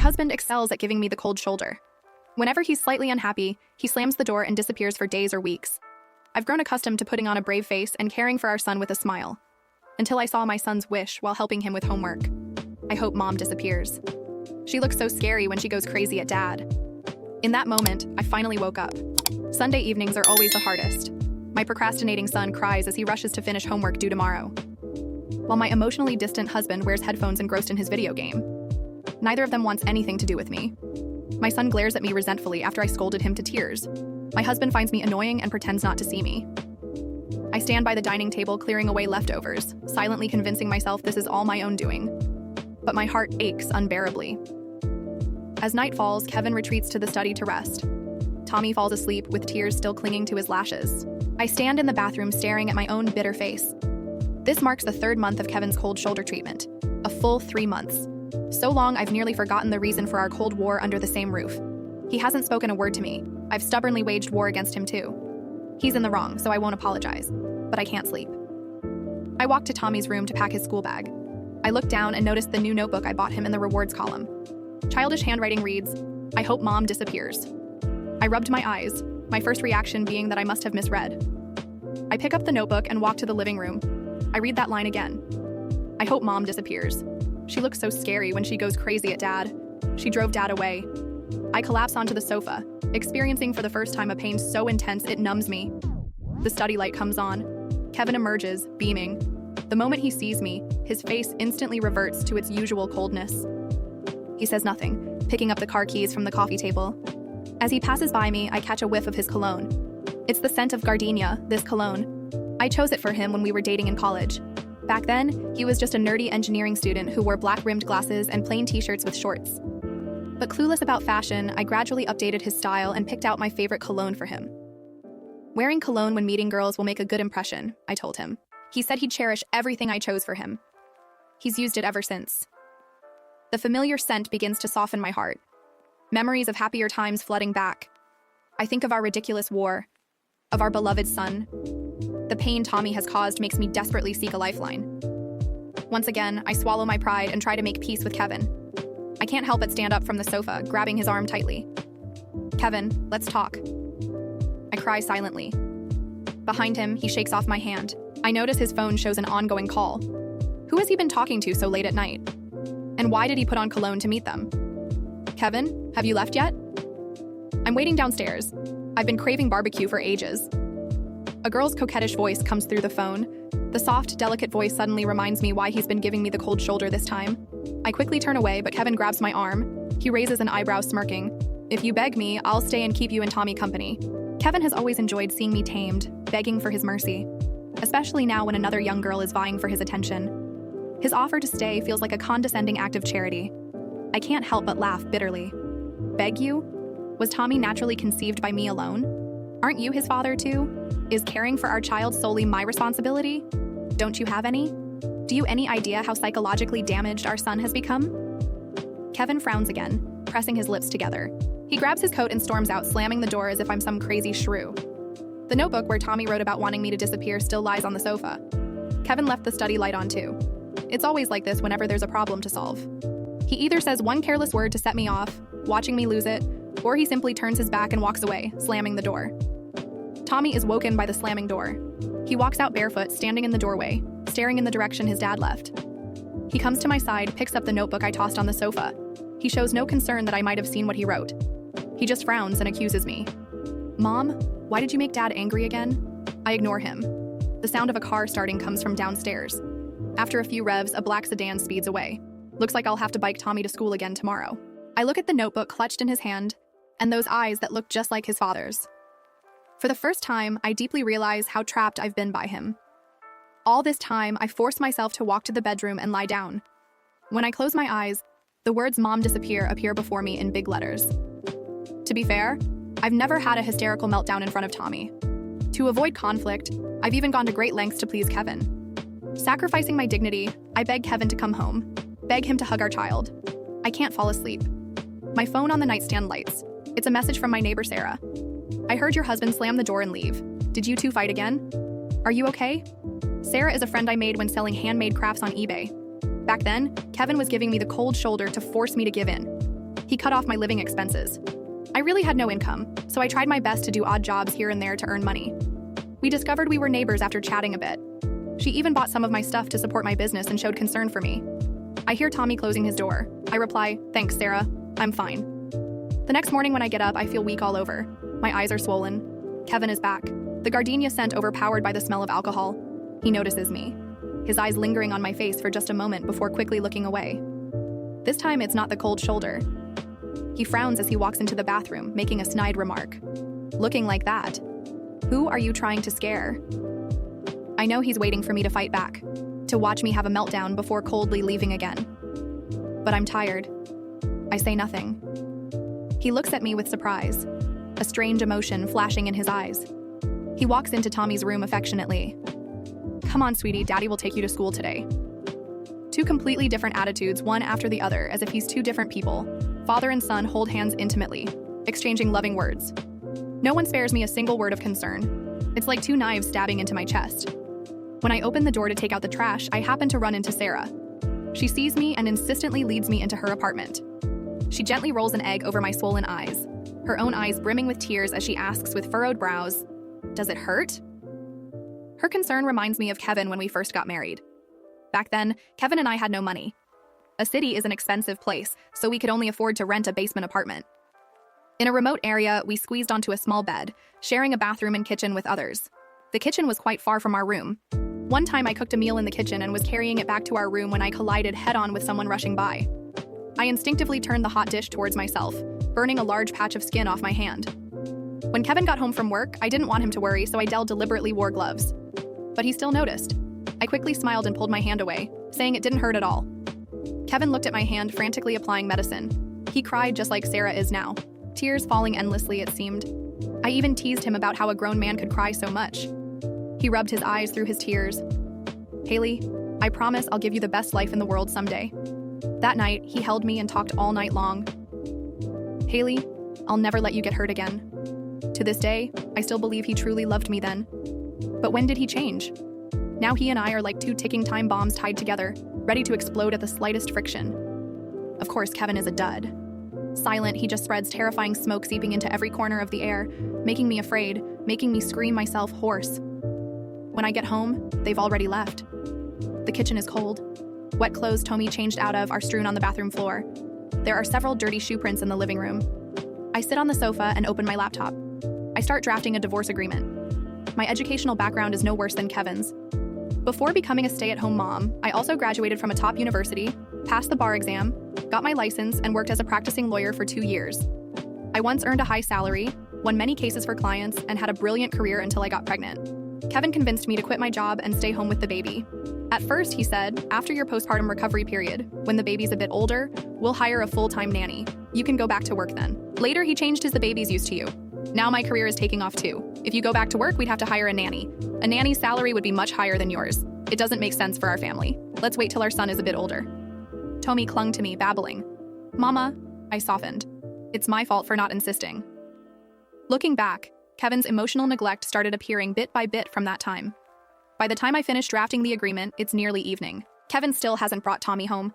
husband excels at giving me the cold shoulder. Whenever he's slightly unhappy, he slams the door and disappears for days or weeks. I've grown accustomed to putting on a brave face and caring for our son with a smile. Until I saw my son's wish while helping him with homework. I hope mom disappears. She looks so scary when she goes crazy at dad. In that moment, I finally woke up. Sunday evenings are always the hardest. My procrastinating son cries as he rushes to finish homework due tomorrow, while my emotionally distant husband wears headphones engrossed in his video game. Neither of them wants anything to do with me. My son glares at me resentfully after I scolded him to tears. My husband finds me annoying and pretends not to see me. I stand by the dining table clearing away leftovers, silently convincing myself this is all my own doing. But my heart aches unbearably. As night falls, Kevin retreats to the study to rest. Tommy falls asleep with tears still clinging to his lashes. I stand in the bathroom staring at my own bitter face. This marks the 3rd month of Kevin's cold shoulder treatment. A full 3 months. So long I've nearly forgotten the reason for our cold war under the same roof. He hasn't spoken a word to me. I've stubbornly waged war against him too. He's in the wrong, so I won't apologize. But I can't sleep. I walk to Tommy's room to pack his school bag. I look down and notice the new notebook I bought him in the rewards column. Childish handwriting reads, "I hope mom disappears." I rubbed my eyes, my first reaction being that I must have misread. I pick up the notebook and walk to the living room. I read that line again. I hope mom disappears. She looks so scary when she goes crazy at dad. She drove dad away. I collapse onto the sofa, experiencing for the first time a pain so intense it numbs me. The study light comes on. Kevin emerges, beaming. The moment he sees me, his face instantly reverts to its usual coldness. He says nothing, picking up the car keys from the coffee table. As he passes by me, I catch a whiff of his cologne. It's the scent of gardenia, this cologne. I chose it for him when we were dating in college. Back then, he was just a nerdy engineering student who wore black-rimmed glasses and plain t-shirts with shorts. But clueless about fashion, I gradually updated his style and picked out my favorite cologne for him. Wearing cologne when meeting girls will make a good impression, I told him. He said he'd cherish everything I chose for him. He's used it ever since. The familiar scent begins to soften my heart. Memories of happier times flooding back. I think of our ridiculous war, of our beloved son. The pain Tommy has caused makes me desperately seek a lifeline. Once again, I swallow my pride and try to make peace with Kevin. I can't help but stand up from the sofa, grabbing his arm tightly. "Kevin, let's talk." I cry silently. Behind him, he shakes off my hand. I notice his phone shows an ongoing call. Who has he been talking to so late at night? And why did he put on cologne to meet them? "Kevin, have you left yet?" I'm waiting downstairs. I've been craving barbecue for ages. A girl's coquettish voice comes through the phone. The soft, delicate voice suddenly reminds me why he's been giving me the cold shoulder this time. I quickly turn away, but Kevin grabs my arm. He raises an eyebrow, smirking. "If you beg me, I'll stay and keep you and Tommy company." Kevin has always enjoyed seeing me tamed, begging for his mercy. Especially now when another young girl is vying for his attention. His offer to stay feels like a condescending act of charity. I can't help but laugh bitterly. Beg you? Was Tommy naturally conceived by me alone? Aren't you his father too? Is caring for our child solely my responsibility? Don't you have any? Do you any idea how psychologically damaged our son has become? Kevin frowns again, pressing his lips together. He grabs his coat and storms out, slamming the door as if I'm some crazy shrew. The notebook where Tommy wrote about wanting me to disappear still lies on the sofa. Kevin left the study light on too. It's always like this whenever there's a problem to solve. He either says one careless word to set me off, watching me lose it, or he simply turns his back and walks away, slamming the door. Tommy is woken by the slamming door. He walks out barefoot, standing in the doorway, staring in the direction his dad left. He comes to my side, picks up the notebook I tossed on the sofa. He shows no concern that I might have seen what he wrote. He just frowns and accuses me. "Mom, why did you make Dad angry again?" I ignore him. The sound of a car starting comes from downstairs. After a few revs, a black sedan speeds away. Looks like I'll have to bike Tommy to school again tomorrow. I look at the notebook clutched in his hand, and those eyes that look just like his father's. For the first time, I deeply realize how trapped I've been by him. All this time, I force myself to walk to the bedroom and lie down. When I close my eyes, the words "Mom disappear" appear before me in big letters. To be fair, I've never had a hysterical meltdown in front of Tommy. To avoid conflict, I've even gone to great lengths to please Kevin. Sacrificing my dignity, I beg Kevin to come home, beg him to hug our child. I can't fall asleep. My phone on the nightstand lights. It's a message from my neighbor Sarah. "I heard your husband slam the door and leave. Did you two fight again? Are you okay?" Sarah is a friend I made when selling handmade crafts on eBay. Back then, Kevin was giving me the cold shoulder to force me to give in. He cut off my living expenses. I really had no income, so I tried my best to do odd jobs here and there to earn money. We discovered we were neighbors after chatting a bit. She even bought some of my stuff to support my business and showed concern for me. I hear Tommy closing his door. I reply, "Thanks, Sarah. I'm fine." The next morning when I get up, I feel weak all over. My eyes are swollen. Kevin is back. The gardenia scent overpowered by the smell of alcohol. He notices me, his eyes lingering on my face for just a moment before quickly looking away. This time it's not the cold shoulder. He frowns as he walks into the bathroom, making a snide remark. "Looking like that? Who are you trying to scare?" I know he's waiting for me to fight back, to watch me have a meltdown before coldly leaving again. But I'm tired. I say nothing. He looks at me with surprise, a strange emotion flashing in his eyes. He walks into Tommy's room affectionately. "Come on, sweetie, Daddy will take you to school today." Two completely different attitudes, one after the other, as if he's two different people. Father and son hold hands intimately, exchanging loving words. No one spares me a single word of concern. It's like two knives stabbing into my chest. When I open the door to take out the trash, I happen to run into Sarah. She sees me and insistently leads me into her apartment. She gently rolls an egg over my swollen eyes, her own eyes brimming with tears as she asks with furrowed brows, "Does it hurt?" Her concern reminds me of Kevin when we first got married. Back then, Kevin and I had no money. A city is an expensive place, so we could only afford to rent a basement apartment. In a remote area, we squeezed onto a small bed, sharing a bathroom and kitchen with others. The kitchen was quite far from our room. One time I cooked a meal in the kitchen and was carrying it back to our room when I collided head-on with someone rushing by. I instinctively turned the hot dish towards myself, burning a large patch of skin off my hand. When Kevin got home from work, I didn't want him to worry, so I deliberately wore gloves. But he still noticed. I quickly smiled and pulled my hand away, saying it didn't hurt at all. Kevin looked at my hand, frantically applying medicine. He cried just like Sarah is now, tears falling endlessly, it seemed. I even teased him about how a grown man could cry so much. He rubbed his eyes through his tears. "Haley, I promise I'll give you the best life in the world someday." That night, he held me and talked all night long. "Haley, I'll never let you get hurt again." To this day, I still believe he truly loved me then. But when did he change? Now he and I are like two ticking time bombs tied together, ready to explode at the slightest friction. Of course, Kevin is a dud. Silent, he just spreads terrifying smoke seeping into every corner of the air, making me afraid, making me scream myself hoarse. When I get home, they've already left. The kitchen is cold. Wet clothes Tommy changed out of are strewn on the bathroom floor. There are several dirty shoe prints in the living room. I sit on the sofa and open my laptop. I start drafting a divorce agreement. My educational background is no worse than Kevin's. Before becoming a stay-at-home mom, I also graduated from a top university, passed the bar exam, got my license, and worked as a practicing lawyer for 2 years. I once earned a high salary, won many cases for clients, and had a brilliant career until I got pregnant. Kevin convinced me to quit my job and stay home with the baby. At first, he said, "After your postpartum recovery period, when the baby's a bit older, we'll hire a full-time nanny. You can go back to work then." Later, he changed his "the baby's used to you." Now my career is taking off too. If you go back to work, we'd have to hire a nanny. A nanny's salary would be much higher than yours. It doesn't make sense for our family. Let's wait till our son is a bit older. Tommy clung to me, babbling. "Mama," I softened. "It's my fault for not insisting." Looking back, Kevin's emotional neglect started appearing bit by bit from that time. By the time I finished drafting the agreement, it's nearly evening. Kevin still hasn't brought Tommy home.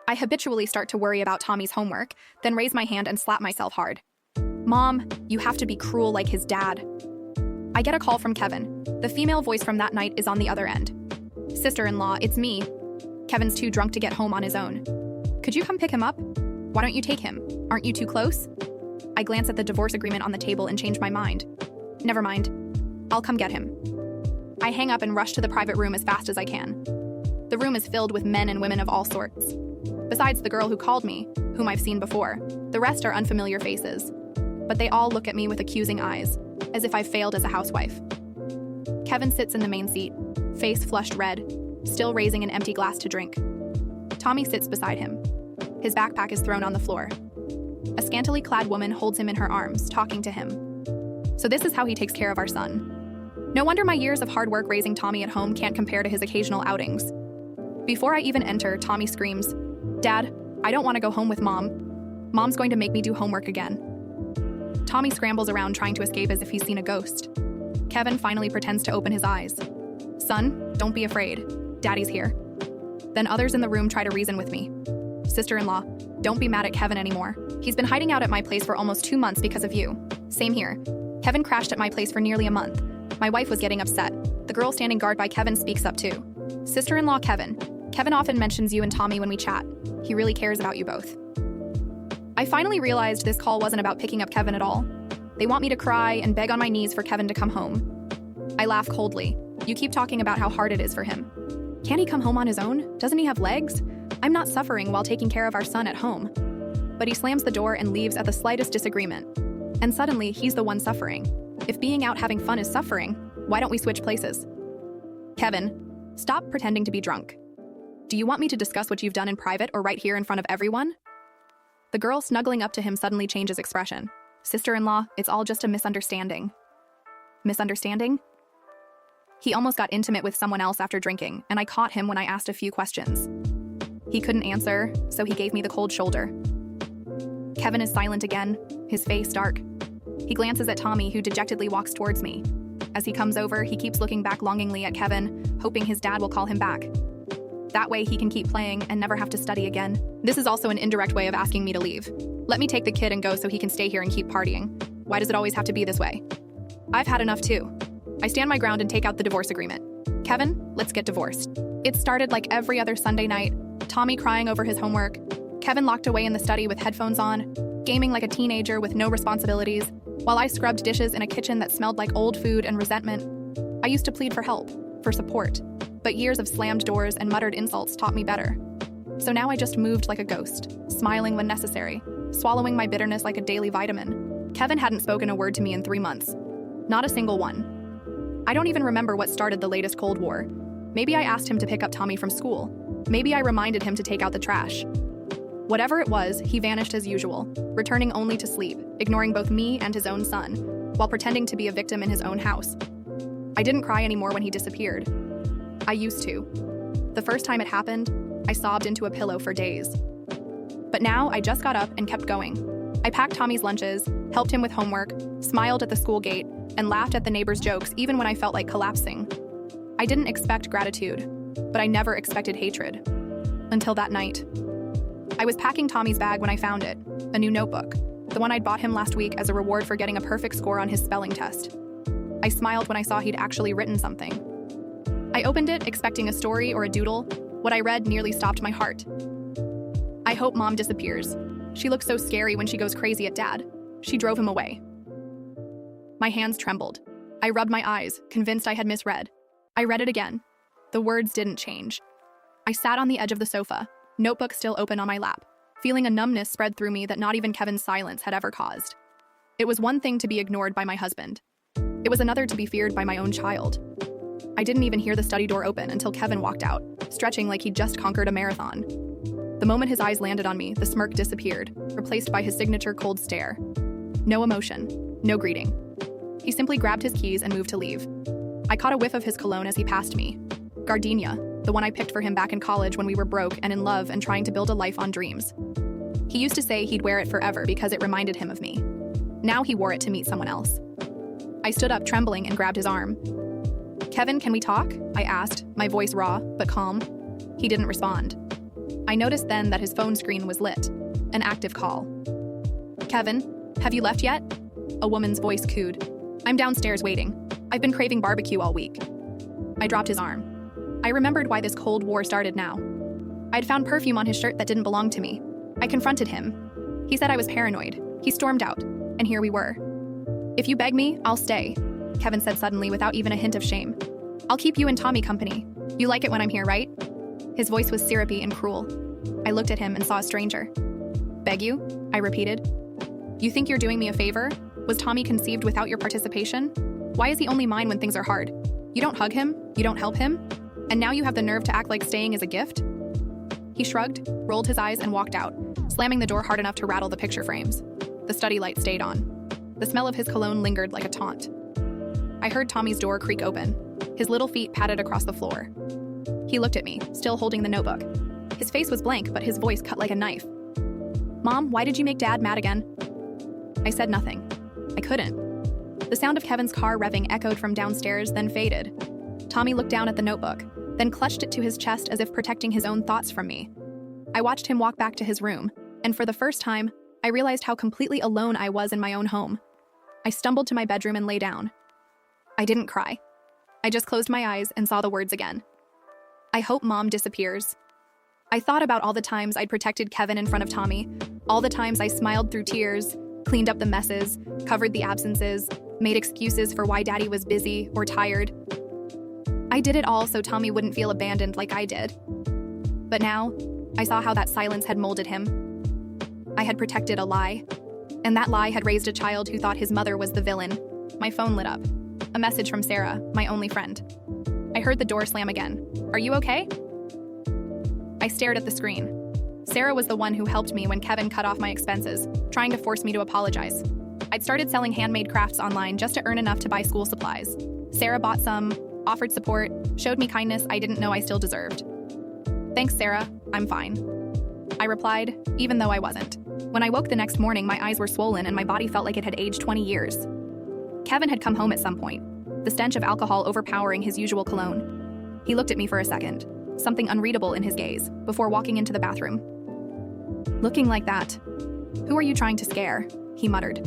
I habitually start to worry about Tommy's homework, then raise my hand and slap myself hard. "Mom, you have to be cruel like his dad." I get a call from Kevin. The female voice from that night is on the other end. "Sister-in-law, it's me. Kevin's too drunk to get home on his own. Could you come pick him up? Why don't you take him? Aren't you too close?" I glance at the divorce agreement on the table and change my mind. "Never mind. I'll come get him." I hang up and rush to the private room as fast as I can. The room is filled with men and women of all sorts. Besides the girl who called me, whom I've seen before, the rest are unfamiliar faces. But they all look at me with accusing eyes, as if I've failed as a housewife. Kevin sits in the main seat, face flushed red, still raising an empty glass to drink. Tommy sits beside him. His backpack is thrown on the floor. A scantily clad woman holds him in her arms, talking to him. So this is how he takes care of our son. No wonder my years of hard work raising Tommy at home can't compare to his occasional outings. Before I even enter, Tommy screams, "Dad, I don't want to go home with Mom. Mom's going to make me do homework again." Tommy scrambles around trying to escape as if he's seen a ghost. Kevin finally pretends to open his eyes. "Son, don't be afraid. Daddy's here." Then others in the room try to reason with me. "Sister-in-law, Don't be mad at Kevin anymore. He's been hiding out at my place for almost 2 months because of you. Same here. Kevin crashed at my place for nearly a month. My wife was getting upset. The girl standing guard by Kevin speaks up too. Sister-in-law Kevin. Kevin often mentions you and Tommy when we chat. He really cares about you both. I finally realized this call wasn't about picking up Kevin at all. They want me to cry and beg on my knees for Kevin to come home. I laugh coldly. You keep talking about how hard it is for him. Can't he come home on his own? Doesn't he have legs? I'm not suffering while taking care of our son at home. But he slams the door and leaves at the slightest disagreement. And suddenly, he's the one suffering. If being out having fun is suffering, why don't we switch places? Kevin, stop pretending to be drunk. Do you want me to discuss what you've done in private or right here in front of everyone? The girl snuggling up to him suddenly changes expression. Sister-in-law, it's all just a misunderstanding. Misunderstanding? He almost got intimate with someone else after drinking, and I caught him when I asked a few questions. He couldn't answer, so he gave me the cold shoulder. Kevin is silent again, his face dark. He glances at Tommy, who dejectedly walks towards me. As he comes over, he keeps looking back longingly at Kevin, hoping his dad will call him back. That way he can keep playing and never have to study again. This is also an indirect way of asking me to leave. Let me take the kid and go so he can stay here and keep partying. Why does it always have to be this way? I've had enough too. I stand my ground and take out the divorce agreement. Kevin, let's get divorced. It started like every other Sunday night. Tommy crying over his homework. Kevin locked away in the study with headphones on, gaming like a teenager with no responsibilities, while I scrubbed dishes in a kitchen that smelled like old food and resentment. I used to plead for help, for support, but years of slammed doors and muttered insults taught me better. So now I just moved like a ghost, smiling when necessary, swallowing my bitterness like a daily vitamin. Kevin hadn't spoken a word to me in 3 months. Not a single one. I don't even remember what started the latest Cold War. Maybe I asked him to pick up Tommy from school. Maybe I reminded him to take out the trash. Whatever it was, he vanished as usual, returning only to sleep, ignoring both me and his own son, while pretending to be a victim in his own house. I didn't cry anymore when he disappeared. I used to. The first time it happened, I sobbed into a pillow for days. But now I just got up and kept going. I packed Tommy's lunches, helped him with homework, smiled at the school gate, and laughed at the neighbors' jokes even when I felt like collapsing. I didn't expect gratitude, but I never expected hatred. Until that night. I was packing Tommy's bag when I found it, a new notebook, the one I'd bought him last week as a reward for getting a perfect score on his spelling test. I smiled when I saw he'd actually written something. I opened it, expecting a story or a doodle. What I read nearly stopped my heart. I hope Mom disappears. She looks so scary when she goes crazy at Dad. She drove him away. My hands trembled. I rubbed my eyes, convinced I had misread. I read it again. The words didn't change. I sat on the edge of the sofa, notebook still open on my lap, feeling a numbness spread through me that not even Kevin's silence had ever caused. It was one thing to be ignored by my husband. It was another to be feared by my own child. I didn't even hear the study door open until Kevin walked out, stretching like he'd just conquered a marathon. The moment his eyes landed on me, the smirk disappeared, replaced by his signature cold stare. No emotion, no greeting. He simply grabbed his keys and moved to leave. I caught a whiff of his cologne as he passed me. Gardenia, the one I picked for him back in college when we were broke and in love and trying to build a life on dreams. He used to say he'd wear it forever because it reminded him of me. Now he wore it to meet someone else. I stood up trembling and grabbed his arm. Kevin, can we talk? I asked, my voice raw, but calm. He didn't respond. I noticed then that his phone screen was lit, an active call. Kevin, have you left yet? A woman's voice cooed. I'm downstairs waiting. I've been craving barbecue all week. I dropped his arm. I remembered why this Cold War started now. I'd found perfume on his shirt that didn't belong to me. I confronted him. He said I was paranoid. He stormed out, and here we were. If you beg me, I'll stay, Kevin said suddenly without even a hint of shame. I'll keep you and Tommy company. You like it when I'm here, right? His voice was syrupy and cruel. I looked at him and saw a stranger. Beg you? I repeated. You think you're doing me a favor? Was Tommy conceived without your participation? Why is he only mine when things are hard? You don't hug him? You don't help him? And now you have the nerve to act like staying is a gift? He shrugged, rolled his eyes, and walked out, slamming the door hard enough to rattle the picture frames. The study light stayed on. The smell of his cologne lingered like a taunt. I heard Tommy's door creak open. His little feet patted across the floor. He looked at me, still holding the notebook. His face was blank, but his voice cut like a knife. Mom, why did you make Dad mad again? I said nothing. I couldn't. The sound of Kevin's car revving echoed from downstairs, then faded. Tommy looked down at the notebook, then clutched it to his chest as if protecting his own thoughts from me. I watched him walk back to his room, And for the first time, I realized how completely alone I was in my own home. I stumbled to my bedroom and lay down. I didn't cry. I just closed my eyes and saw the words again. I hope Mom disappears. I thought about all the times I'd protected Kevin in front of Tommy, all the times I smiled through tears, cleaned up the messes, covered the absences, made excuses for why Daddy was busy or tired. I did it all so Tommy wouldn't feel abandoned like I did. But now, I saw how that silence had molded him. I had protected a lie, and that lie had raised a child who thought his mother was the villain. My phone lit up. A message from Sarah, my only friend. I heard the door slam again. Are you okay? I stared at the screen. Sarah was the one who helped me when Kevin cut off my expenses, trying to force me to apologize. I'd started selling handmade crafts online just to earn enough to buy school supplies. Sarah bought some, offered support, showed me kindness I didn't know I still deserved. Thanks, Sarah. I'm fine. I replied, even though I wasn't. When I woke the next morning, my eyes were swollen and my body felt like it had aged 20 years. Kevin had come home at some point, the stench of alcohol overpowering his usual cologne. He looked at me for a second, something unreadable in his gaze, before walking into the bathroom. Looking like that. Who are you trying to scare? He muttered.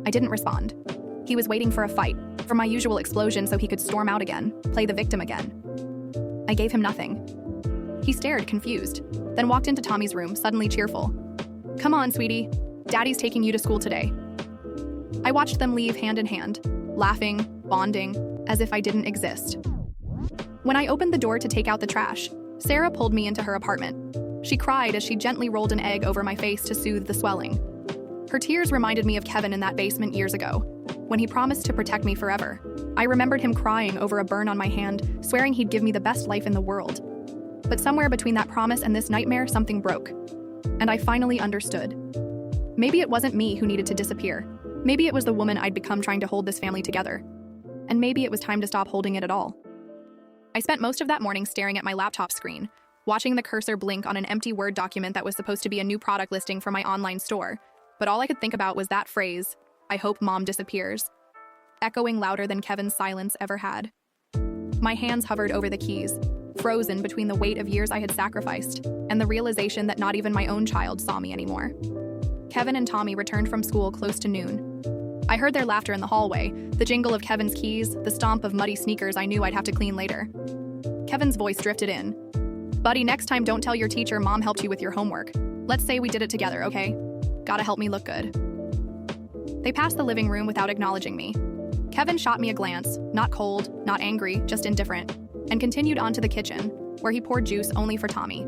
I didn't respond. He was waiting for a fight, for my usual explosion so he could storm out again, play the victim again. I gave him nothing. He stared, confused, then walked into Tommy's room, suddenly cheerful. Come on, sweetie. Daddy's taking you to school today. I watched them leave hand in hand, laughing, bonding, as if I didn't exist. When I opened the door to take out the trash, Sarah pulled me into her apartment. She cried as she gently rolled an egg over my face to soothe the swelling. Her tears reminded me of Kevin in that basement years ago, when he promised to protect me forever. I remembered him crying over a burn on my hand, swearing he'd give me the best life in the world. But somewhere between that promise and this nightmare, something broke. And I finally understood. Maybe it wasn't me who needed to disappear. Maybe it was the woman I'd become trying to hold this family together. And maybe it was time to stop holding it at all. I spent most of that morning staring at my laptop screen, watching the cursor blink on an empty Word document that was supposed to be a new product listing for my online store. But all I could think about was that phrase, I hope Mom disappears, echoing louder than Kevin's silence ever had. My hands hovered over the keys, frozen between the weight of years I had sacrificed and the realization that not even my own child saw me anymore. Kevin and Tommy returned from school close to noon. I heard their laughter in the hallway, the jingle of Kevin's keys, the stomp of muddy sneakers I knew I'd have to clean later. Kevin's voice drifted in. Buddy, next time don't tell your teacher Mom helped you with your homework. Let's say we did it together, okay? Gotta help me look good. They passed the living room without acknowledging me. Kevin shot me a glance, not cold, not angry, just indifferent, and continued on to the kitchen, where he poured juice only for Tommy.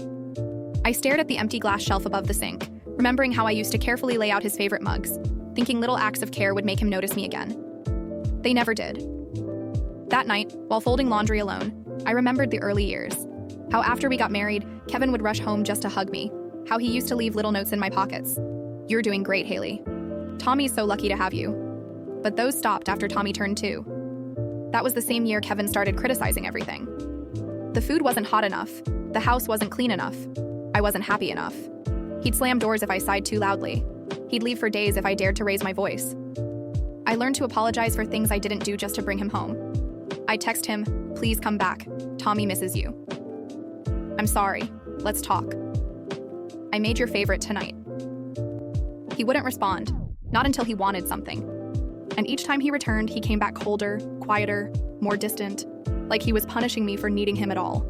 I stared at the empty glass shelf above the sink, remembering how I used to carefully lay out his favorite mugs, thinking little acts of care would make him notice me again. They never did. That night, while folding laundry alone, I remembered the early years. How after we got married, Kevin would rush home just to hug me. How he used to leave little notes in my pockets. You're doing great, Haley. Tommy's so lucky to have you. But those stopped after Tommy turned 2. That was the same year Kevin started criticizing everything. The food wasn't hot enough. The house wasn't clean enough. I wasn't happy enough. He'd slam doors if I sighed too loudly. He'd leave for days if I dared to raise my voice. I learned to apologize for things I didn't do just to bring him home. I'd text him, please come back. Tommy misses you. I'm sorry. Let's talk. I made your favorite tonight. He wouldn't respond, not until he wanted something. And each time he returned, he came back colder, quieter, more distant, like he was punishing me for needing him at all.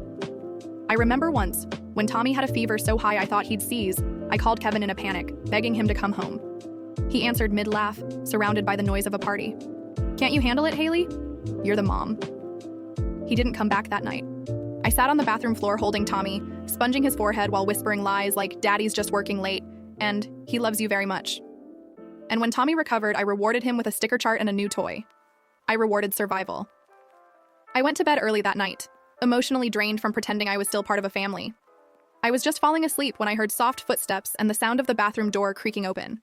I remember once, when Tommy had a fever so high I thought he'd seize, I called Kevin in a panic, begging him to come home. He answered mid-laugh, surrounded by the noise of a party. Can't you handle it, Haley? You're the mom. He didn't come back that night. I sat on the bathroom floor holding Tommy, sponging his forehead while whispering lies like, Daddy's just working late, and he loves you very much. And when Tommy recovered, I rewarded him with a sticker chart and a new toy. I rewarded survival. I went to bed early that night, emotionally drained from pretending I was still part of a family. I was just falling asleep when I heard soft footsteps and the sound of the bathroom door creaking open.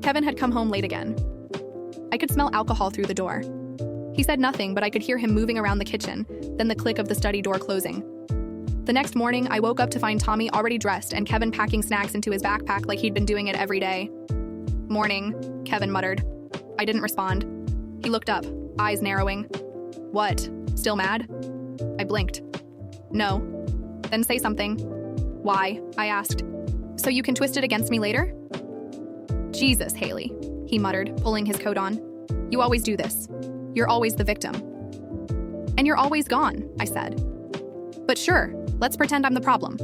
Kevin had come home late again. I could smell alcohol through the door. He said nothing, but I could hear him moving around the kitchen, then the click of the study door closing. The next morning, I woke up to find Tommy already dressed and Kevin packing snacks into his backpack like he'd been doing it every day. Morning, Kevin muttered. I didn't respond. He looked up, eyes narrowing. What? Still mad? I blinked. No. Then say something. Why? I asked. So you can twist it against me later? Jesus, Haley, he muttered, pulling his coat on. You always do this. You're always the victim. And you're always gone, I said. But sure, let's pretend I'm the problem.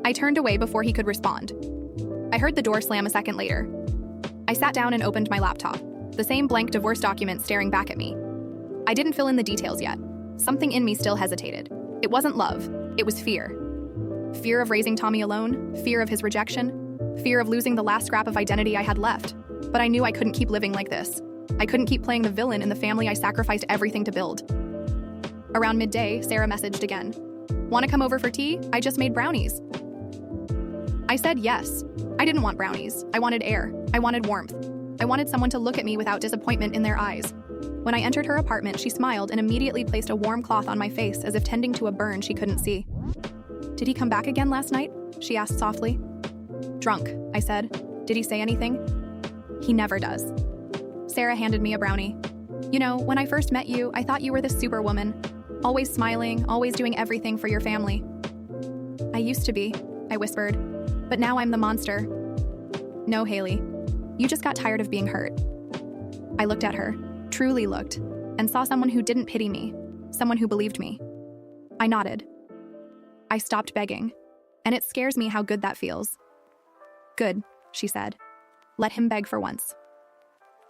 I turned away before he could respond. I heard the door slam a second later. I sat down and opened my laptop, the same blank divorce document staring back at me. I didn't fill in the details yet. Something in me still hesitated. It wasn't love, it was fear. Fear of raising Tommy alone, fear of his rejection, fear of losing the last scrap of identity I had left. But I knew I couldn't keep living like this. I couldn't keep playing the villain in the family I sacrificed everything to build. Around midday, Sarah messaged again. Want to come over for tea? I just made brownies. I said yes. I didn't want brownies. I wanted air. I wanted warmth. I wanted someone to look at me without disappointment in their eyes. When I entered her apartment, she smiled and immediately placed a warm cloth on my face as if tending to a burn she couldn't see. Did he come back again last night? She asked softly. Drunk, I said. Did he say anything? He never does. Sarah handed me a brownie. You know, when I first met you, I thought you were this superwoman. Always smiling, always doing everything for your family. I used to be, I whispered. But now I'm the monster. No, Haley. You just got tired of being hurt. I looked at her, truly looked, and saw someone who didn't pity me, someone who believed me. I nodded. I stopped begging, and it scares me how good that feels. Good, she said. Let him beg for once.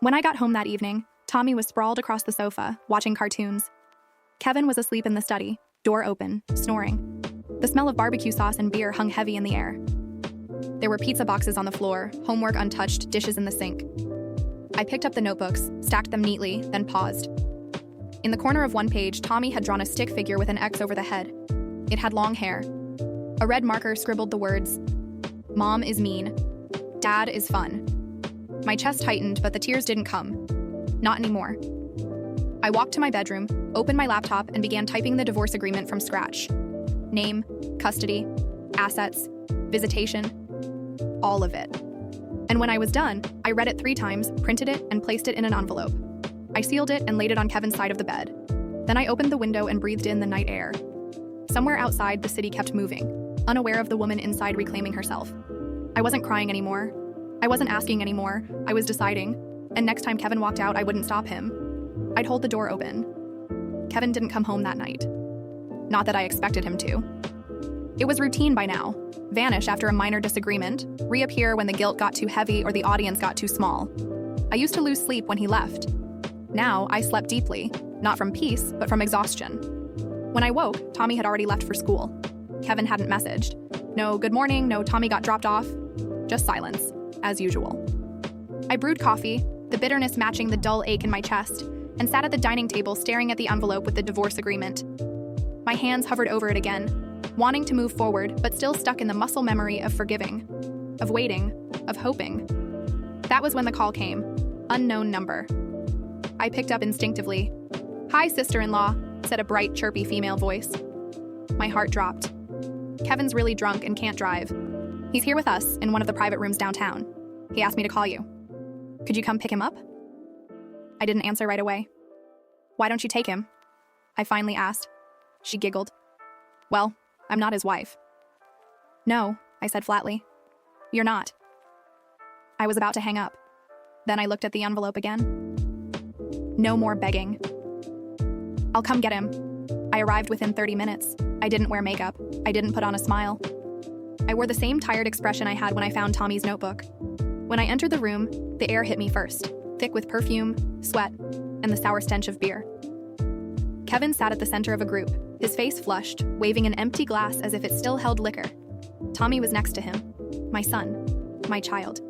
When I got home that evening, Tommy was sprawled across the sofa, watching cartoons. Kevin was asleep in the study, door open, snoring. The smell of barbecue sauce and beer hung heavy in the air. There were pizza boxes on the floor, homework untouched, dishes in the sink. I picked up the notebooks, stacked them neatly, then paused. In the corner of one page, Tommy had drawn a stick figure with an X over the head. It had long hair. A red marker scribbled the words, Mom is mean. Dad is fun. My chest tightened, but the tears didn't come. Not anymore. I walked to my bedroom, opened my laptop, and began typing the divorce agreement from scratch. Name, custody, assets, visitation, all of it. And when I was done, I read it 3 times, printed it, and placed it in an envelope. I sealed it and laid it on Kevin's side of the bed. Then I opened the window and breathed in the night air. Somewhere outside, the city kept moving, unaware of the woman inside reclaiming herself. I wasn't crying anymore. I wasn't asking anymore. I was deciding. And next time Kevin walked out, I wouldn't stop him. I'd hold the door open. Kevin didn't come home that night. Not that I expected him to. It was routine by now. Vanish after a minor disagreement, reappear when the guilt got too heavy or the audience got too small. I used to lose sleep when he left. Now I slept deeply, not from peace, but from exhaustion. When I woke, Tommy had already left for school. Kevin hadn't messaged. No good morning, no Tommy got dropped off. Just silence, as usual. I brewed coffee, the bitterness matching the dull ache in my chest, and sat at the dining table staring at the envelope with the divorce agreement. My hands hovered over it again, wanting to move forward, but still stuck in the muscle memory of forgiving, of waiting, of hoping. That was when the call came. Unknown number. I picked up instinctively. Hi, sister-in-law, said a bright, chirpy female voice. My heart dropped. Kevin's really drunk and can't drive. He's here with us in one of the private rooms downtown. He asked me to call you. Could you come pick him up? I didn't answer right away. Why don't you take him? I finally asked. She giggled. Well, I'm not his wife. No, I said flatly. You're not. I was about to hang up. Then I looked at the envelope again. No more begging. I'll come get him. I arrived within 30 minutes. I didn't wear makeup. I didn't put on a smile. I wore the same tired expression I had when I found Tommy's notebook. When I entered the room, the air hit me first, thick with perfume, sweat, and the sour stench of beer. Kevin sat at the center of a group, his face flushed, waving an empty glass as if it still held liquor. Tommy was next to him, my son, my child,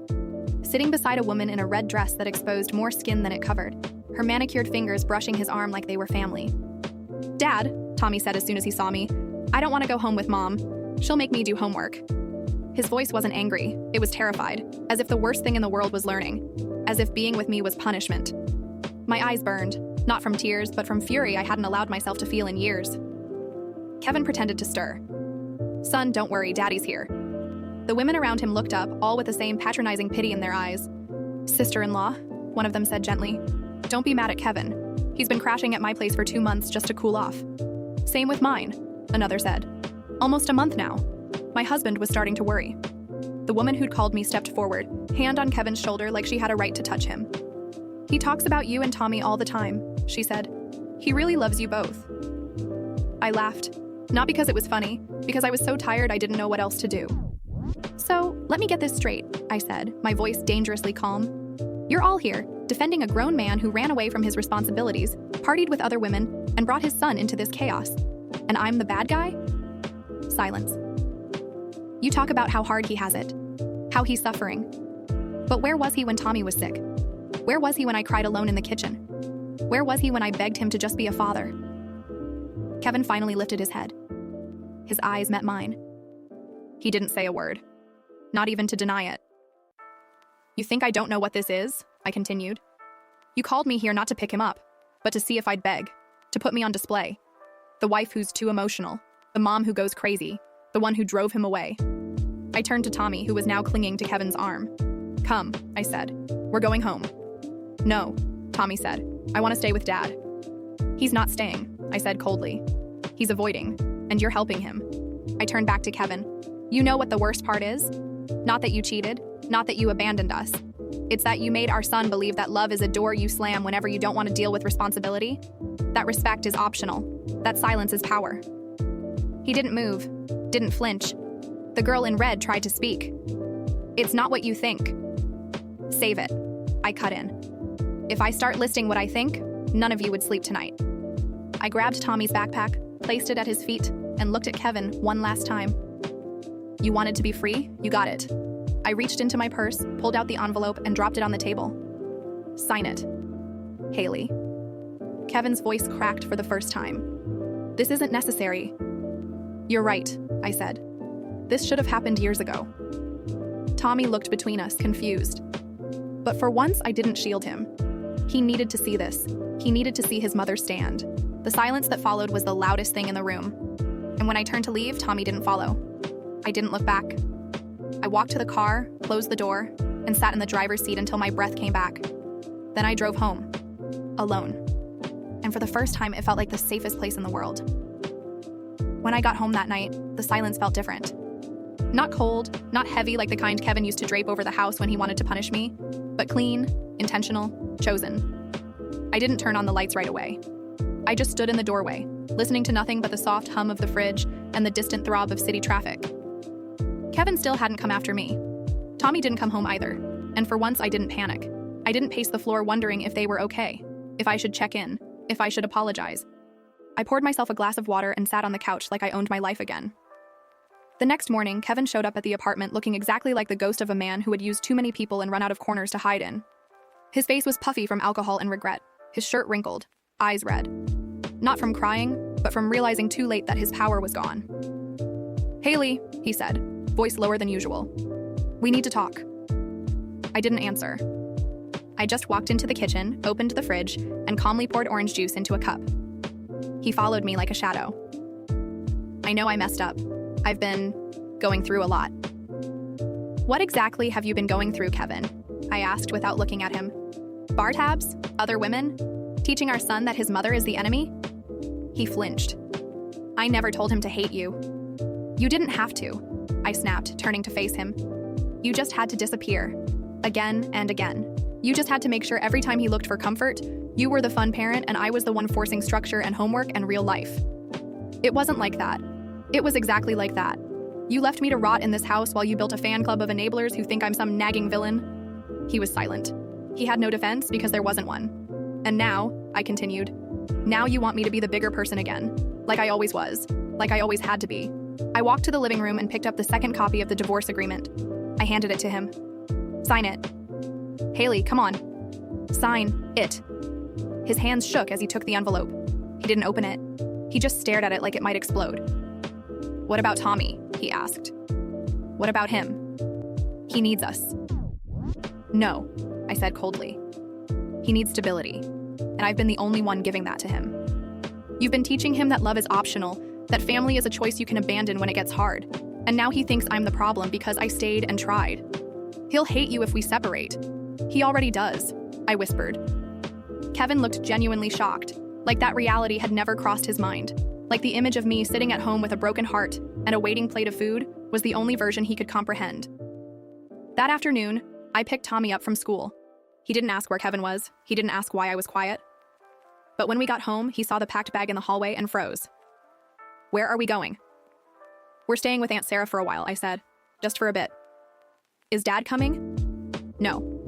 sitting beside a woman in a red dress that exposed more skin than it covered, her manicured fingers brushing his arm like they were family. Dad, Tommy said as soon as he saw me, I don't want to go home with Mom. She'll make me do homework. His voice wasn't angry, it was terrified, as if the worst thing in the world was learning, as if being with me was punishment. My eyes burned, not from tears, but from fury I hadn't allowed myself to feel in years. Kevin pretended to stir. Son, don't worry, Daddy's here. The women around him looked up, all with the same patronizing pity in their eyes. Sister-in-law, one of them said gently. Don't be mad at Kevin. He's been crashing at my place for 2 months just to cool off. Same with mine, another said. Almost a month now. My husband was starting to worry. The woman who'd called me stepped forward, hand on Kevin's shoulder like she had a right to touch him. "He talks about you and Tommy all the time," she said. "He really loves you both." I laughed, not because it was funny, because I was so tired I didn't know what else to do. "So, let me get this straight," I said, my voice dangerously calm. "You're all here, defending a grown man who ran away from his responsibilities, partied with other women, and brought his son into this chaos. And I'm the bad guy?" Silence. "You talk about how hard he has it, how he's suffering. But where was he when Tommy was sick? Where was he when I cried alone in the kitchen? Where was he when I begged him to just be a father?" Kevin finally lifted his head. His eyes met mine. He didn't say a word, not even to deny it. "You think I don't know what this is?" I continued. "You called me here not to pick him up, but to see if I'd beg, to put me on display. The wife who's too emotional, the mom who goes crazy, the one who drove him away." I turned to Tommy, who was now clinging to Kevin's arm. "Come," I said. "We're going home." "No," Tommy said. "I want to stay with Dad." "He's not staying," I said coldly. "He's avoiding, and you're helping him." I turned back to Kevin. "You know what the worst part is? Not that you cheated, not that you abandoned us. It's that you made our son believe that love is a door you slam whenever you don't want to deal with responsibility. That respect is optional. That silence is power." He didn't move, didn't flinch. The girl in red tried to speak. "It's not what you think." "Save it," I cut in. "If I start listing what I think, none of you would sleep tonight." I grabbed Tommy's backpack, placed it at his feet, and looked at Kevin one last time. "You wanted to be free? You got it." I reached into my purse, pulled out the envelope, and dropped it on the table. "Sign it. Haley." Kevin's voice cracked for the first time. "This isn't necessary." "You're right," I said. "This should have happened years ago." Tommy looked between us, confused. But for once, I didn't shield him. He needed to see this. He needed to see his mother stand. The silence that followed was the loudest thing in the room. And when I turned to leave, Tommy didn't follow. I didn't look back. I walked to the car, closed the door, and sat in the driver's seat until my breath came back. Then I drove home, alone. And for the first time, it felt like the safest place in the world. When I got home that night, the silence felt different. Not cold, not heavy like the kind Kevin used to drape over the house when he wanted to punish me, but clean, intentional, chosen. I didn't turn on the lights right away. I just stood in the doorway, listening to nothing but the soft hum of the fridge and the distant throb of city traffic. Kevin still hadn't come after me. Tommy didn't come home either, and for once I didn't panic. I didn't pace the floor wondering if they were okay, if I should check in, if I should apologize. I poured myself a glass of water and sat on the couch like I owned my life again. The next morning, Kevin showed up at the apartment looking exactly like the ghost of a man who had used too many people and run out of corners to hide in. His face was puffy from alcohol and regret, his shirt wrinkled, eyes red. Not from crying, but from realizing too late that his power was gone. "Haley," he said, voice lower than usual. "We need to talk." I didn't answer. I just walked into the kitchen, opened the fridge, and calmly poured orange juice into a cup. He followed me like a shadow. "I know I messed up. I've been going through a lot." "What exactly have you been going through, Kevin?" I asked without looking at him. "Bar tabs? Other women? Teaching our son that his mother is the enemy?" He flinched. "I never told him to hate you." "You didn't have to," I snapped, turning to face him. "You just had to disappear. Again and again. You just had to make sure every time he looked for comfort, you were the fun parent and I was the one forcing structure and homework and real life. It wasn't like that. It was exactly like that. You left me to rot in this house while you built a fan club of enablers who think I'm some nagging villain." He was silent. He had no defense because there wasn't one. "And now," I continued, "now you want me to be the bigger person again, like I always was, like I always had to be." I walked to the living room and picked up the second copy of the divorce agreement. I handed it to him. "Sign it." "Haley, come on. Sign it." His hands shook as he took the envelope. He didn't open it. He just stared at it like it might explode. "What about Tommy?" he asked. "What about him? He needs us." "No," I said coldly. "He needs stability, and I've been the only one giving that to him. You've been teaching him that love is optional, that family is a choice you can abandon when it gets hard, and now he thinks I'm the problem because I stayed and tried. He'll hate you if we separate. He already does," I whispered. Kevin looked genuinely shocked, like that reality had never crossed his mind, like the image of me sitting at home with a broken heart and a waiting plate of food was the only version he could comprehend. That afternoon, I picked Tommy up from school. He didn't ask where Kevin was. He didn't ask why I was quiet. But when we got home, he saw the packed bag in the hallway and froze. Where are we going? We're staying with Aunt Sarah for a while, I said. Just for a bit. Is Dad coming? No.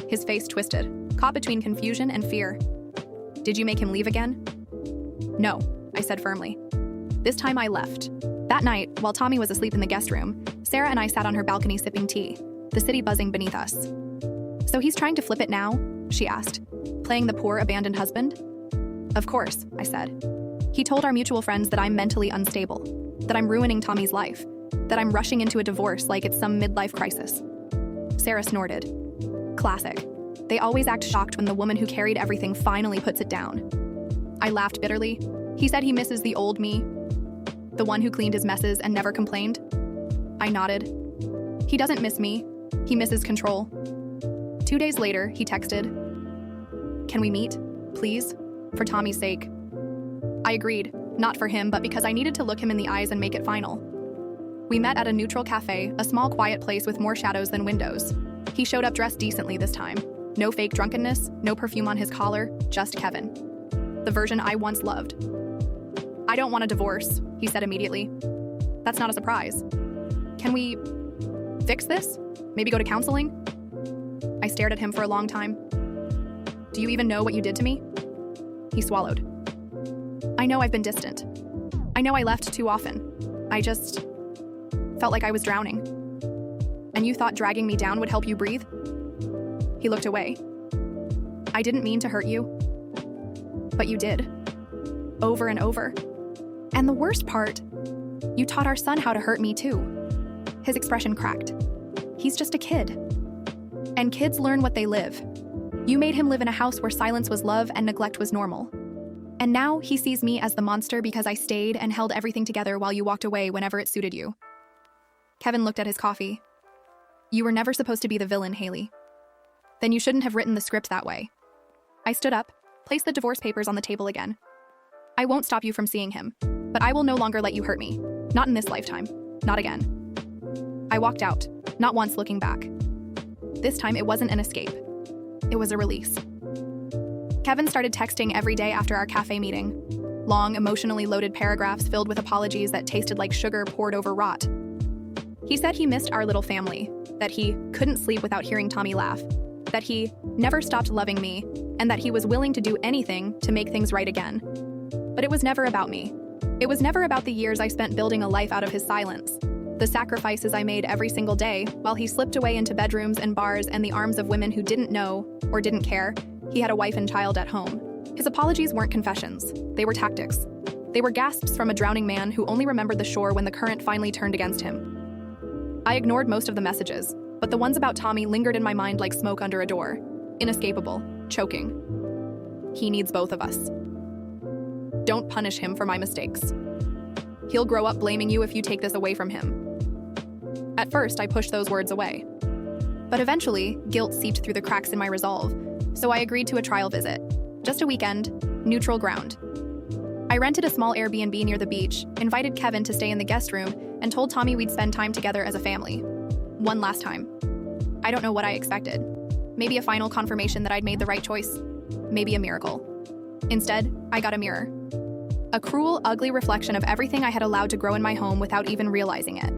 His face twisted, caught between confusion and fear. Did you make him leave again? No, I said firmly. This time I left. That night, while Tommy was asleep in the guest room, Sarah and I sat on her balcony sipping tea, the city buzzing beneath us. So he's trying to flip it now? She asked, playing the poor abandoned husband? Of course, I said. He told our mutual friends that I'm mentally unstable, that I'm ruining Tommy's life, that I'm rushing into a divorce like it's some midlife crisis. Sarah snorted. Classic. They always act shocked when the woman who carried everything finally puts it down. I laughed bitterly. He said he misses the old me, the one who cleaned his messes and never complained. I nodded. He doesn't miss me. He misses control. 2 days later, he texted, "Can we meet, please? For Tommy's sake." I agreed, not for him, but because I needed to look him in the eyes and make it final. We met at a neutral cafe, a small quiet place with more shadows than windows. He showed up dressed decently this time. No fake drunkenness, no perfume on his collar, just Kevin. The version I once loved. I don't want a divorce, he said immediately. That's not a surprise. Can we fix this? Maybe go to counseling? I stared at him for a long time. Do you even know what you did to me? He swallowed. I know I've been distant. I know I left too often. I just felt like I was drowning. And you thought dragging me down would help you breathe? He looked away. I didn't mean to hurt you. But you did. Over and over. And the worst part, you taught our son how to hurt me too. His expression cracked. He's just a kid. And kids learn what they live. You made him live in a house where silence was love and neglect was normal. And now he sees me as the monster because I stayed and held everything together while you walked away whenever it suited you. Kevin looked at his coffee. You were never supposed to be the villain, Haley. Then you shouldn't have written the script that way. I stood up, placed the divorce papers on the table again. I won't stop you from seeing him, but I will no longer let you hurt me. Not in this lifetime. Not again. I walked out, not once looking back. This time it wasn't an escape. It was a release. Kevin started texting every day after our cafe meeting. Long, emotionally loaded paragraphs filled with apologies that tasted like sugar poured over rot. He said he missed our little family, that he couldn't sleep without hearing Tommy laugh, that he never stopped loving me, and that he was willing to do anything to make things right again. But it was never about me. It was never about the years I spent building a life out of his silence, the sacrifices I made every single day while he slipped away into bedrooms and bars and the arms of women who didn't know or didn't care he had a wife and child at home. His apologies weren't confessions. They were tactics. They were gasps from a drowning man who only remembered the shore when the current finally turned against him. I ignored most of the messages, but the ones about Tommy lingered in my mind like smoke under a door. Inescapable, choking. He needs both of us. Don't punish him for my mistakes. He'll grow up blaming you if you take this away from him. At first, I pushed those words away. But eventually, guilt seeped through the cracks in my resolve, so I agreed to a trial visit. Just a weekend, neutral ground. I rented a small Airbnb near the beach, invited Kevin to stay in the guest room, and told Tommy we'd spend time together as a family. One last time. I don't know what I expected. Maybe a final confirmation that I'd made the right choice. Maybe a miracle. Instead, I got a mirror. A cruel, ugly reflection of everything I had allowed to grow in my home without even realizing it.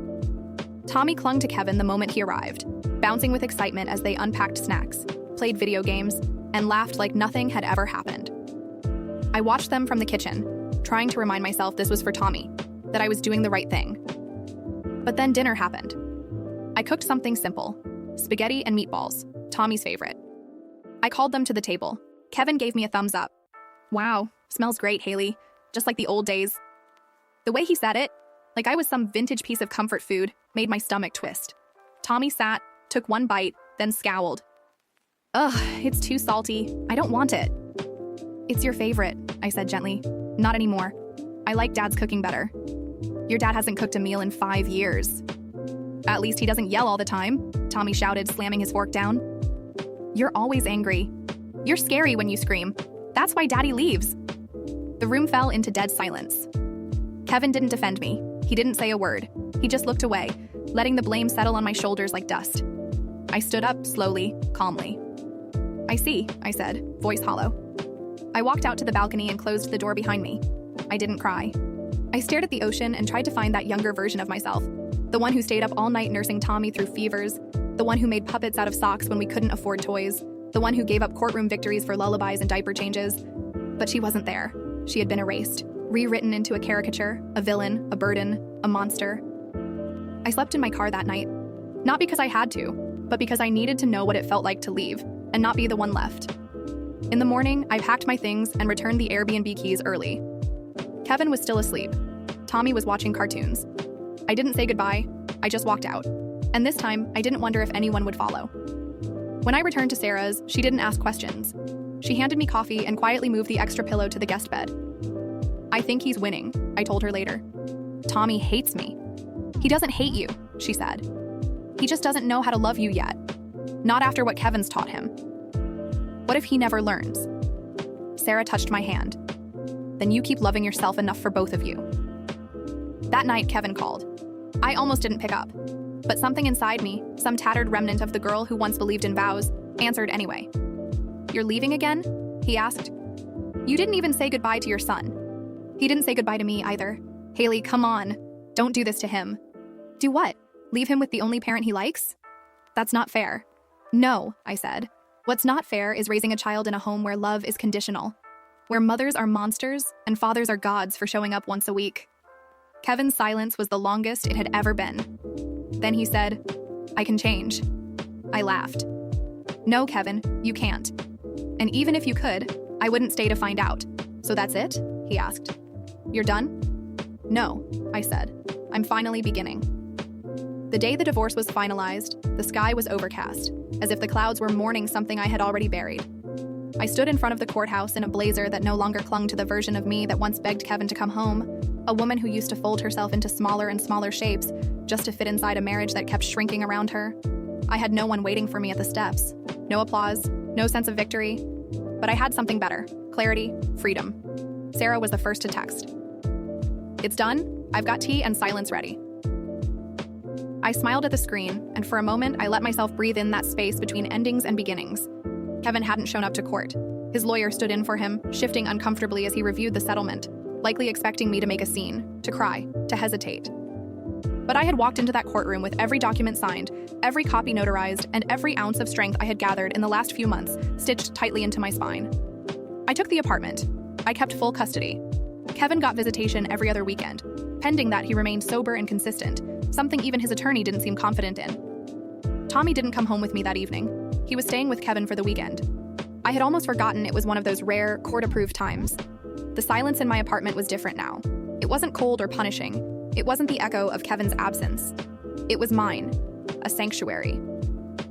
Tommy clung to Kevin the moment he arrived, bouncing with excitement as they unpacked snacks, played video games, and laughed like nothing had ever happened. I watched them from the kitchen, trying to remind myself this was for Tommy, that I was doing the right thing. But then dinner happened. I cooked something simple, spaghetti and meatballs, Tommy's favorite. I called them to the table. Kevin gave me a thumbs up. Wow, smells great, Haley. Just like the old days. The way he said it, like I was some vintage piece of comfort food, made my stomach twist. Tommy sat, took one bite, then scowled. Ugh, it's too salty. I don't want it. It's your favorite, I said gently. Not anymore. I like Dad's cooking better. Your dad hasn't cooked a meal in 5 years. At least he doesn't yell all the time, Tommy shouted, slamming his fork down. You're always angry. You're scary when you scream. That's why Daddy leaves. The room fell into dead silence. Kevin didn't defend me. He didn't say a word. He just looked away, letting the blame settle on my shoulders like dust. I stood up slowly, calmly. "I see," I said, voice hollow. I walked out to the balcony and closed the door behind me. I didn't cry. I stared at the ocean and tried to find that younger version of myself, the one who stayed up all night nursing Tommy through fevers, the one who made puppets out of socks when we couldn't afford toys, the one who gave up courtroom victories for lullabies and diaper changes. But she wasn't there. She had been erased, rewritten into a caricature, a villain, a burden, a monster. I slept in my car that night, not because I had to, but because I needed to know what it felt like to leave and not be the one left. In the morning, I packed my things and returned the Airbnb keys early. Kevin was still asleep. Tommy was watching cartoons. I didn't say goodbye, I just walked out. And this time, I didn't wonder if anyone would follow. When I returned to Sarah's, she didn't ask questions. She handed me coffee and quietly moved the extra pillow to the guest bed. "I think he's winning," I told her later. "Tommy hates me." "He doesn't hate you," she said. "He just doesn't know how to love you yet. Not after what Kevin's taught him." "What if he never learns?" Sarah touched my hand. "Then you keep loving yourself enough for both of you." That night, Kevin called. I almost didn't pick up, but something inside me, some tattered remnant of the girl who once believed in vows, answered anyway. "You're leaving again?" he asked. "You didn't even say goodbye to your son." "He didn't say goodbye to me either." "Haley, come on. Don't do this to him." "Do what? Leave him with the only parent he likes?" "That's not fair." "No," I said. "What's not fair is raising a child in a home where love is conditional, where mothers are monsters and fathers are gods for showing up once a week." Kevin's silence was the longest it had ever been. Then he said, "I can change." I laughed. "No, Kevin, you can't. And even if you could, I wouldn't stay to find out. So that's it?" he asked. "You're done?" "No," I said. "I'm finally beginning." The day the divorce was finalized, the sky was overcast, as if the clouds were mourning something I had already buried. I stood in front of the courthouse in a blazer that no longer clung to the version of me that once begged Kevin to come home, a woman who used to fold herself into smaller and smaller shapes just to fit inside a marriage that kept shrinking around her. I had no one waiting for me at the steps. No applause, no sense of victory. But I had something better: clarity, freedom. Sarah was the first to text. "It's done. I've got tea and silence ready." I smiled at the screen, and for a moment I let myself breathe in that space between endings and beginnings. Kevin hadn't shown up to court. His lawyer stood in for him, shifting uncomfortably as he reviewed the settlement, likely expecting me to make a scene, to cry, to hesitate. But I had walked into that courtroom with every document signed, every copy notarized, and every ounce of strength I had gathered in the last few months stitched tightly into my spine. I took the apartment. I kept full custody. Kevin got visitation every other weekend, pending that he remained sober and consistent, something even his attorney didn't seem confident in. Tommy didn't come home with me that evening. He was staying with Kevin for the weekend. I had almost forgotten it was one of those rare, court-approved times. The silence in my apartment was different now. It wasn't cold or punishing. It wasn't the echo of Kevin's absence. It was mine, a sanctuary.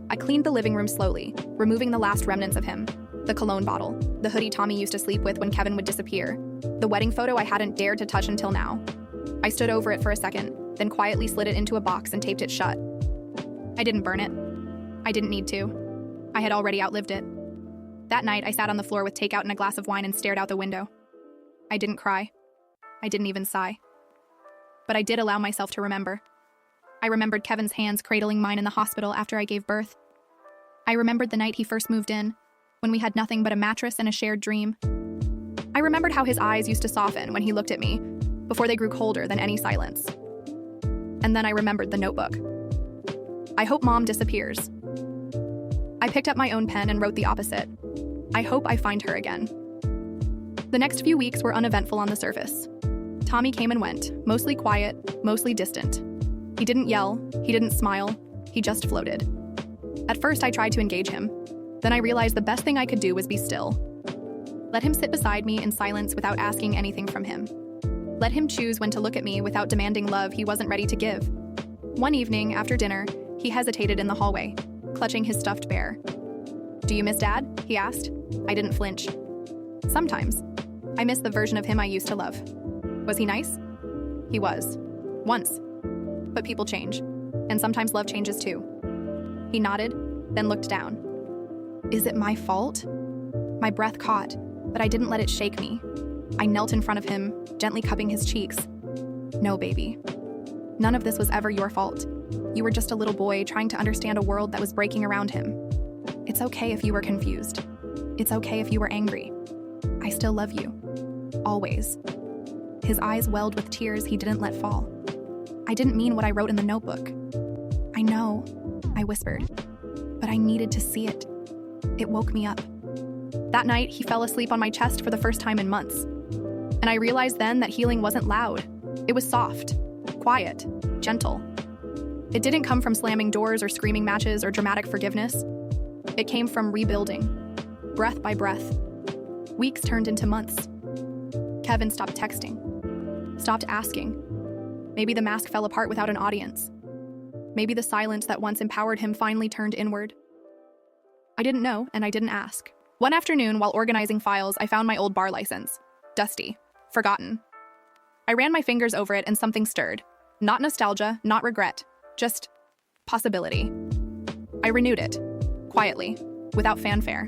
I cleaned the living room slowly, removing the last remnants of him. The cologne bottle, the hoodie Tommy used to sleep with when Kevin would disappear, the wedding photo I hadn't dared to touch until now. I stood over it for a second, then quietly slid it into a box and taped it shut. I didn't burn it. I didn't need to. I had already outlived it. That night, I sat on the floor with takeout and a glass of wine and stared out the window. I didn't cry. I didn't even sigh. But I did allow myself to remember. I remembered Kevin's hands cradling mine in the hospital after I gave birth. I remembered the night he first moved in, when we had nothing but a mattress and a shared dream. I remembered how his eyes used to soften when he looked at me, before they grew colder than any silence. And then I remembered the notebook. I hope Mom disappears. I picked up my own pen and wrote the opposite. I hope I find her again. The next few weeks were uneventful on the surface. Tommy came and went, mostly quiet, mostly distant. He didn't yell, he didn't smile, he just floated. At first I tried to engage him. Then I realized the best thing I could do was be still. Let him sit beside me in silence without asking anything from him. Let him choose when to look at me without demanding love he wasn't ready to give. One evening, after dinner, he hesitated in the hallway, clutching his stuffed bear. "Do you miss Dad?" he asked. I didn't flinch. "Sometimes. I miss the version of him I used to love." "Was he nice?" "He was. Once. But people change. And sometimes love changes too." He nodded, then looked down. Is it my fault? My breath caught, but I didn't let it shake me. I knelt in front of him, gently cupping his cheeks. "No, baby. None of this was ever your fault. You were just a little boy trying to understand a world that was breaking around him. It's okay if you were confused. It's okay if you were angry. I still love you. Always." His eyes welled with tears he didn't let fall. "I didn't mean what I wrote in the notebook." "I know," I whispered, "but I needed to see it. It woke me up." That night, he fell asleep on my chest for the first time in months. And I realized then that healing wasn't loud. It was soft, quiet, gentle. It didn't come from slamming doors or screaming matches or dramatic forgiveness. It came from rebuilding, breath by breath. Weeks turned into months. Kevin stopped texting, stopped asking. Maybe the mask fell apart without an audience. Maybe the silence that once empowered him finally turned inward. I didn't know, and I didn't ask. One afternoon, while organizing files, I found my old bar license. Dusty. Forgotten. I ran my fingers over it and something stirred. Not nostalgia, not regret. Just possibility. I renewed it. Quietly. Without fanfare.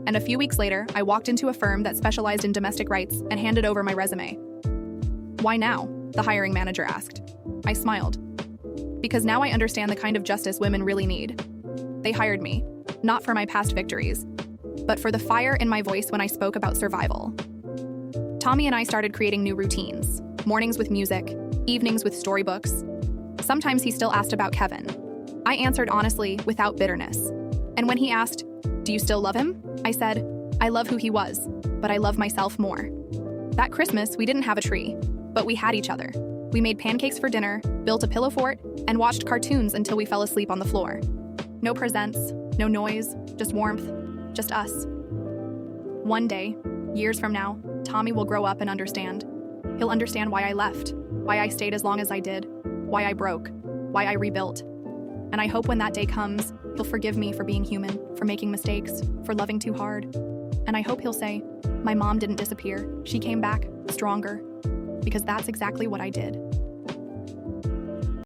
And a few weeks later, I walked into a firm that specialized in domestic rights and handed over my resume. "Why now?" the hiring manager asked. I smiled. "Because now I understand the kind of justice women really need." They hired me, not for my past victories, but for the fire in my voice when I spoke about survival. Tommy and I started creating new routines. Mornings with music, evenings with storybooks. Sometimes he still asked about Kevin. I answered honestly, without bitterness. And when he asked, "Do you still love him?" I said, "I love who he was, but I love myself more." That Christmas, we didn't have a tree, but we had each other. We made pancakes for dinner, built a pillow fort, and watched cartoons until we fell asleep on the floor. No presents, no noise, just warmth, just us. One day, years from now, Tommy will grow up and understand. He'll understand why I left, why I stayed as long as I did, why I broke, why I rebuilt. And I hope when that day comes, he'll forgive me for being human, for making mistakes, for loving too hard. And I hope he'll say, "My mom didn't disappear. She came back, stronger." Because that's exactly what I did.